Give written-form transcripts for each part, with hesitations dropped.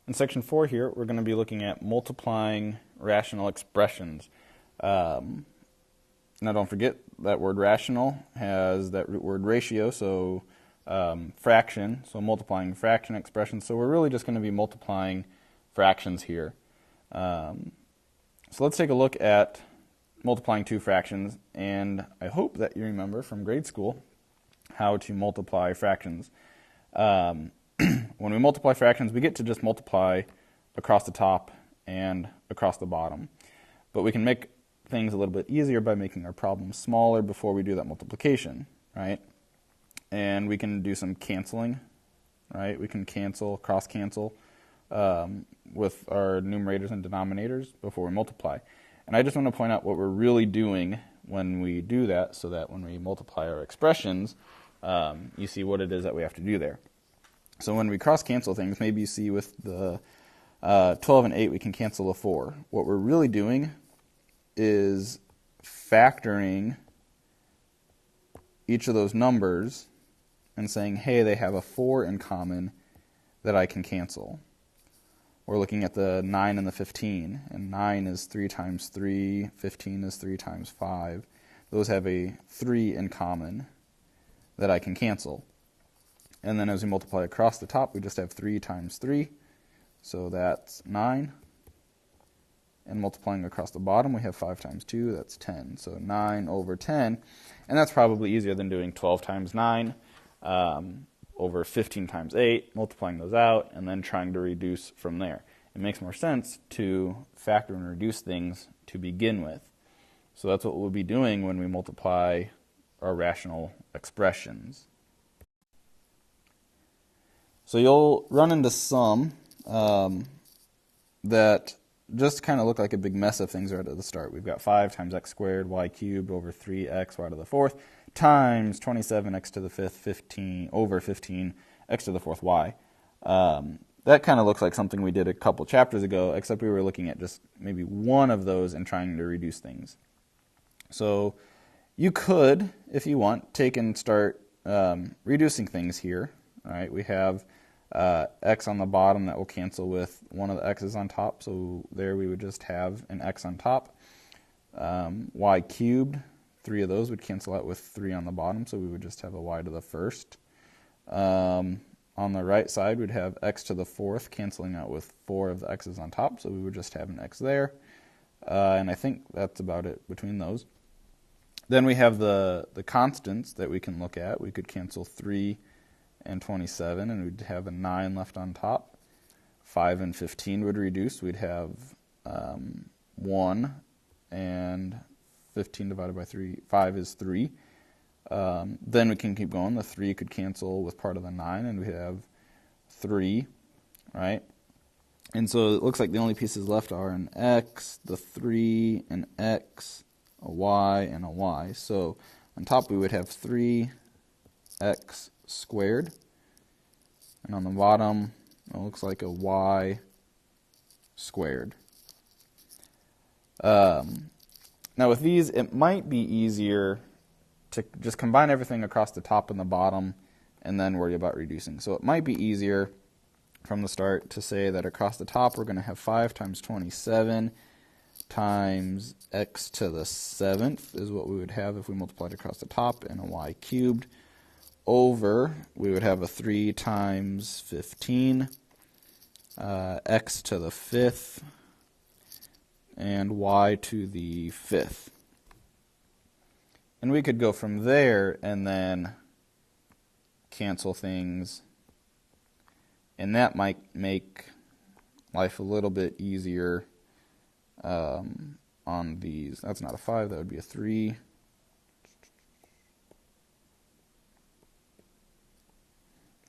In section 4 here, we're going to be looking at multiplying rational expressions. Now don't forget that word rational has that root word ratio, so fraction, so multiplying fraction expressions. So we're really just going to be multiplying fractions here. So let's take a look at multiplying two fractions, and I hope that you remember from grade school how to multiply fractions. When we multiply fractions, we get to just multiply across the top and across the bottom. But we can make things a little bit easier by making our problem smaller before we do that multiplication, right? And we can do some canceling, right? We can cancel, cross-cancel with our numerators and denominators before we multiply. And I just want to point out what we're really doing when we do that, so that when we multiply our expressions, you see what it is that we have to do there. So when we cross-cancel things, maybe you see with the 12 and 8, we can cancel a 4. What we're really doing is factoring each of those numbers and saying, hey, they have a 4 in common that I can cancel. We're looking at the 9 and the 15, and 9 is 3 times 3, 15 is 3 times 5. Those have a 3 in common that I can cancel. And then as we multiply across the top, we just have 3 times 3, so that's 9. And multiplying across the bottom, we have 5 times 2, that's 10. So 9 over 10, and that's probably easier than doing 12 times 9 over 15 times 8, multiplying those out, and then trying to reduce from there. It makes more sense to factor and reduce things to begin with. So that's what we'll be doing when we multiply our rational expressions. So you'll run into some that just kind of look like a big mess of things right at the start. We've got 5 times x squared y cubed over 3x y to the 4th times 27x to the 5th 15 over 15 x to the 4th y. That kind of looks like something we did a couple chapters ago, except we were looking at just maybe one of those and trying to reduce things. So you could, if you want, take and start reducing things here. All right, we have x on the bottom that will cancel with one of the x's on top, so there we would just have an x on top. Y cubed, 3 of those would cancel out with 3 on the bottom, so we would just have a y to the 1st. On the right side, we'd have x to the 4th canceling out with 4 of the x's on top, so we would just have an x there. And I think that's about it between those. Then we have the constants that we can look at. We could cancel 3 and 27, and we'd have a 9 left on top. 5 and 15 would reduce. We'd have 1, and 15 divided by 3, 5 is 3. Then we can keep going. The 3 could cancel with part of the 9, and we have 3, right? And so it looks like the only pieces left are an x, the 3, an x, a y, and a y. So on top we would have 3x squared, and on the bottom it looks like a y squared. Now with these, it might be easier to just combine everything across the top and the bottom and then worry about reducing. So it might be easier from the start to say that across the top we're going to have 5 times 27 times x to the 7th is what we would have if we multiplied across the top, and a y cubed over, we would have a 3 times 15, x to the 5th, and y to the 5th. And we could go from there and then cancel things, and that might make life a little bit easier on these. That's not a 5, that would be a 3.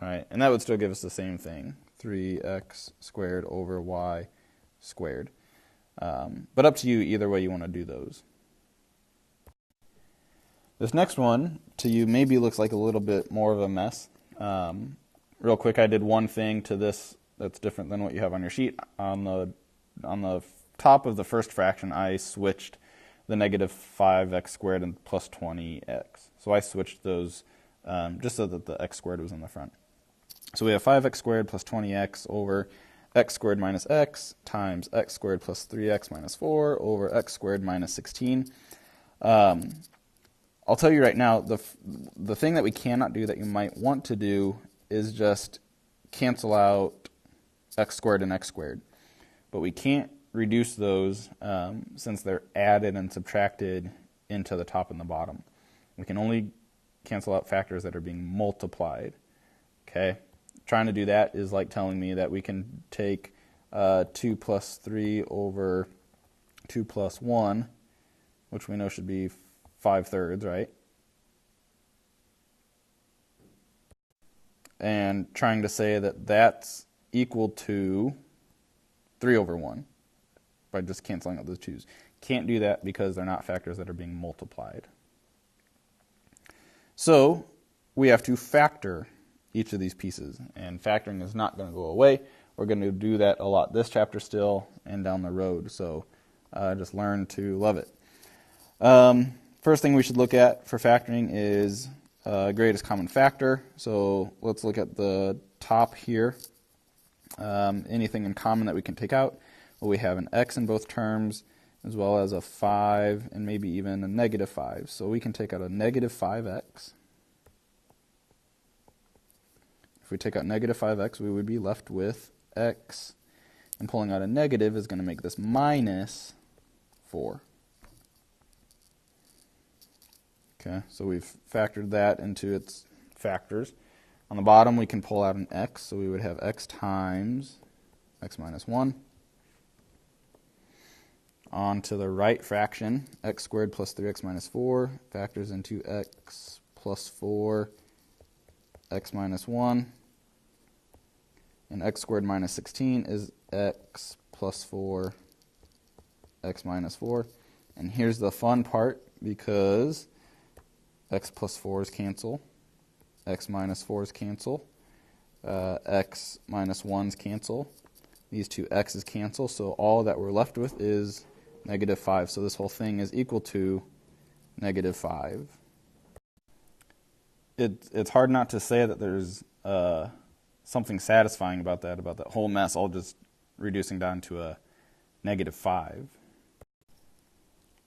All right, and that would still give us the same thing, 3x squared over y squared. But up to you either way you want to do those. This next one to you maybe looks like a little bit more of a mess. Real quick, I did one thing to this that's different than what you have on your sheet. On the top of the first fraction, I switched the negative 5x squared and plus 20x. So I switched those just so that the x squared was in the front. So we have 5x squared plus 20x over x squared minus x times x squared plus 3x minus 4 over x squared minus 16. I'll tell you right now, the thing that we cannot do that you might want to do is just cancel out x squared and x squared. But we can't reduce those since they're added and subtracted into the top and the bottom. We can only cancel out factors that are being multiplied. Okay? Trying to do that is like telling me that we can take 2 plus 3 over 2 plus 1, which we know should be 5/3, right? And trying to say that that's equal to 3 over 1 by just canceling out the 2's. Can't do that because they're not factors that are being multiplied. So we have to factor each of these pieces, and factoring is not going to go away. We're going to do that a lot this chapter still and down the road, so just learn to love it. First thing we should look at for factoring is greatest common factor. So let's look at the top here. Anything in common that we can take out. Well, we have an x in both terms, as well as a 5 and maybe even a negative 5. So we can take out a negative 5x. If we take out negative 5x, we would be left with x. And pulling out a negative is going to make this minus 4. Okay, so we've factored that into its factors. On the bottom, we can pull out an x, so we would have x times x minus 1. On to the right fraction, x squared plus 3x minus 4 factors into x plus 4, x minus 1. And x squared minus 16 is x plus 4, x minus 4. And here's the fun part, because x plus 4's cancel, x minus 4's cancel, x minus 1's cancel. These two x's cancel, so all that we're left with is negative 5. So this whole thing is equal to negative 5. It's hard not to say that there's something satisfying about that whole mess, all just reducing down to a negative 5.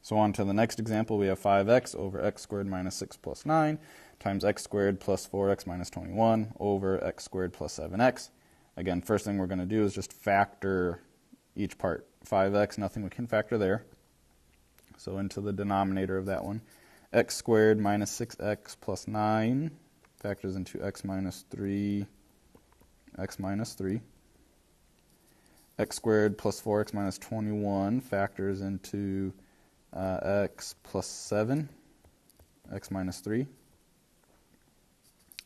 So on to the next example, we have 5x over x squared minus 6 plus 9 times x squared plus 4x minus 21 over x squared plus 7x. Again, first thing we're going to do is just factor each part. 5x, nothing we can factor there. So into the denominator of that one, x squared minus 6x plus 9 factors into x minus 3, x minus 3. X squared plus 4x minus 21 factors into x plus 7, x minus 3.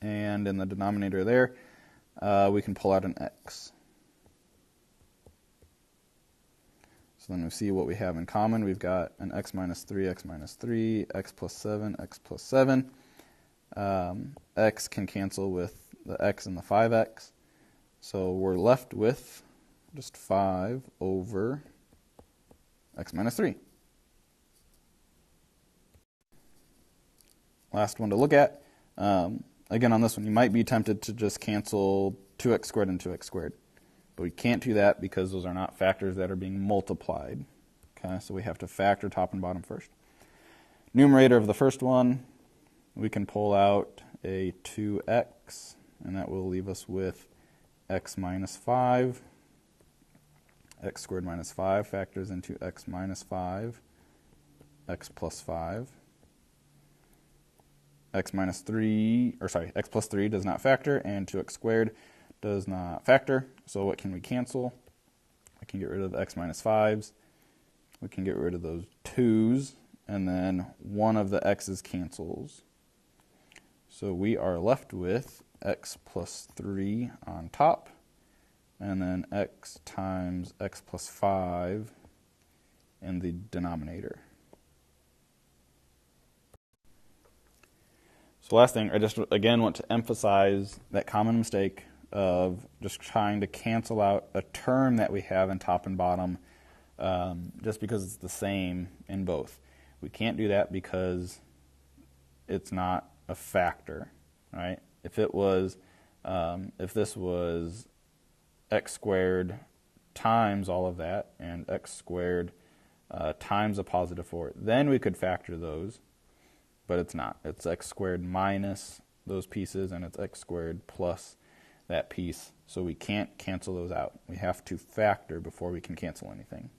And in the denominator there, we can pull out an x. So then we see what we have in common. We've got an x minus 3, x minus 3, x plus 7, x plus 7. X can cancel with the x and the 5x. So we're left with just 5 over x minus 3. Last one to look at. Again, on this one, you might be tempted to just cancel 2x squared and 2x squared. But we can't do that because those are not factors that are being multiplied. Okay, so we have to factor top and bottom first. Numerator of the first one, we can pull out a 2x, and that will leave us with x minus 5. X squared minus 5 factors into x minus 5, x plus 5. X plus 3 does not factor, and 2x squared does not factor. So what can we cancel? We can get rid of x minus 5's. We can get rid of those 2's, and then one of the x's cancels. So we are left with x plus 3 on top, and then x times x plus 5 in the denominator. So last thing, I just again want to emphasize that common mistake of just trying to cancel out a term that we have in top and bottom just because it's the same in both. We can't do that because it's not a factor, right? If it was, if this was x squared times all of that, and x squared times a positive 4. Then we could factor those, but it's not. It's x squared minus those pieces, and it's x squared plus that piece. So we can't cancel those out. We have to factor before we can cancel anything.